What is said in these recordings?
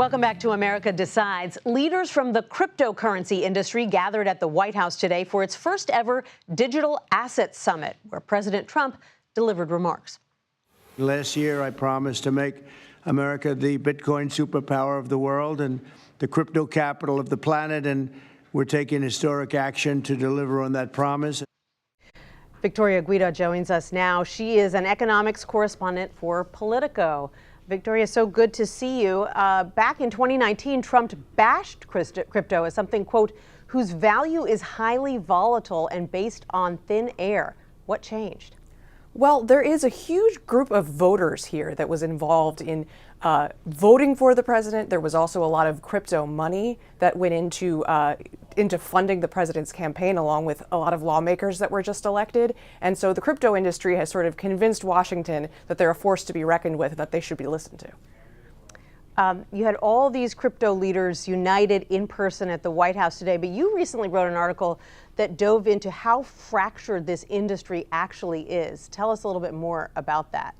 Welcome back to America Decides. Leaders from the cryptocurrency industry gathered at the White House today for its first ever Digital Asset Summit, where President Trump delivered remarks. Last year, I promised to make America the Bitcoin superpower of the world and the crypto capital of the planet, and we're taking historic action to deliver on that promise. Victoria Guida joins us now. She is an economics correspondent for Politico. Victoria, so good to see you. Back in 2019, Trump bashed crypto as something, quote, whose value is highly volatile and based on thin air. What changed? Well, there is a huge group of voters here that was involved in voting for the president. There was also a lot of crypto money that went into funding the president's campaign, along with a lot of lawmakers that were just elected. And so the crypto industry has sort of convinced Washington that they're a force to be reckoned with, that they should be listened to. You had all these crypto leaders united in person at the White House today, but you recently wrote an article that dove into how fractured this industry actually is. Tell us a little bit more about that.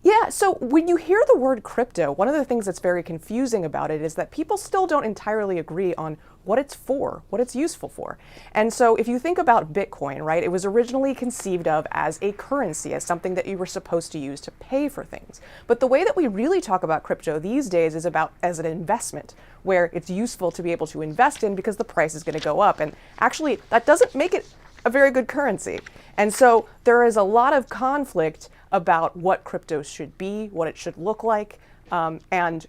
Yeah, so when you hear the word crypto, one of the things that's very confusing about it is that people still don't entirely agree on what it's for, what it's useful for. And so if you think about Bitcoin, right, it was originally conceived of as a currency, as something that you were supposed to use to pay for things. But the way that we really talk about crypto these days is about as an investment, where it's useful to be able to invest in because the price is going to go up. And actually, that doesn't make it a very good currency. And so there is a lot of conflict about what crypto should be, what it should look like, and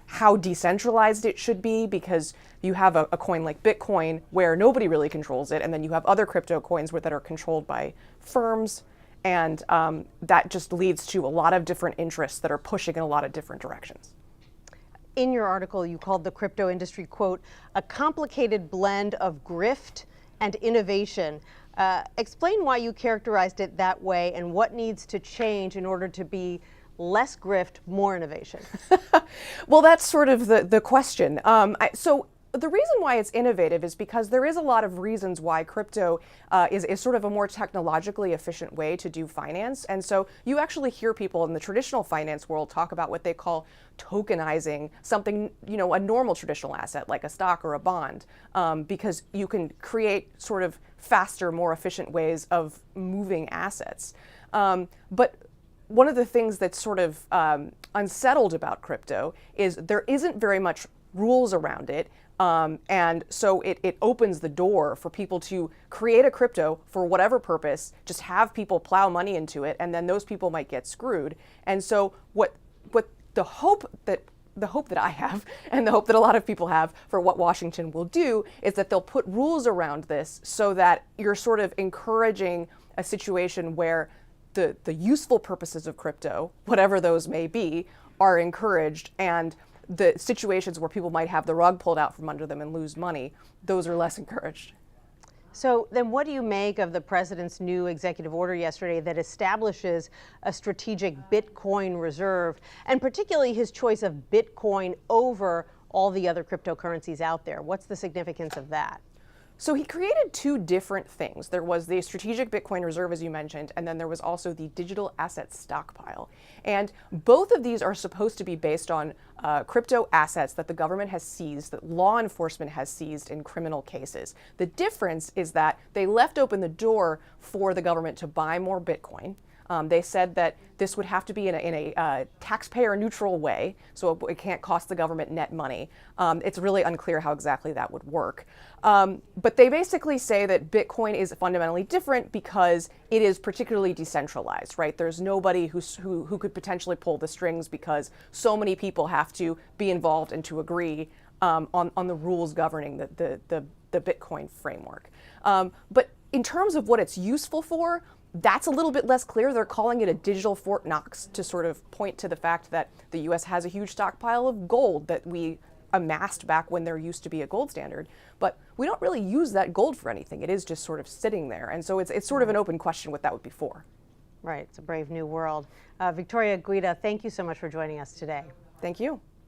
how decentralized it should be, because you have a coin like Bitcoin where nobody really controls it, and then you have other crypto coins that are controlled by firms, and that just leads to a lot of different interests that are pushing in a lot of different directions. In your article, you called the crypto industry, quote, a complicated blend of grift and innovation. Explain why you characterized it that way and what needs to change in order to be less grift, more innovation. Well, that's sort of the question. So the reason why it's innovative is because there is a lot of reasons why crypto is sort of a more technologically efficient way to do finance. And so you actually hear people in the traditional finance world talk about what they call tokenizing something, a normal traditional asset like a stock or a bond, because you can create sort of faster, more efficient ways of moving assets. But one of the things that's sort of unsettled about crypto is there isn't very much rules around it. And so it opens the door for people to create a crypto for whatever purpose, just have people plow money into it, and then those people might get screwed. And so what the hope that I have, and the hope that a lot of people have for what Washington will do, is that they'll put rules around this so that you're sort of encouraging a situation where the useful purposes of crypto, whatever those may be, are encouraged, and the situations where people might have the rug pulled out from under them and lose money, those are less encouraged. So then what do you make of the president's new executive order yesterday that establishes a strategic Bitcoin reserve, and particularly his choice of Bitcoin over all the other cryptocurrencies out there? What's the significance of that? So he created two different things. There was the strategic Bitcoin reserve, as you mentioned, and then there was also the digital asset stockpile. And both of these are supposed to be based on crypto assets that the government has seized, that law enforcement has seized in criminal cases. The difference is that they left open the door for the government to buy more Bitcoin. They said that this would have to be in a taxpayer-neutral way, so it can't cost the government net money. It's really unclear how exactly that would work. But they basically say that Bitcoin is fundamentally different because it is particularly decentralized, right? There's nobody who could potentially pull the strings because so many people have to be involved and to agree on the rules governing the Bitcoin framework. But in terms of what it's useful for, that's a little bit less clear. They're calling it a digital Fort Knox to sort of point to the fact that the U.S. has a huge stockpile of gold that we amassed back when there used to be a gold standard. But we don't really use that gold for anything. It is just sort of sitting there. And so it's sort of an open question what that would be for. Right. It's a brave new world. Victoria Guida, thank you so much for joining us today. Thank you.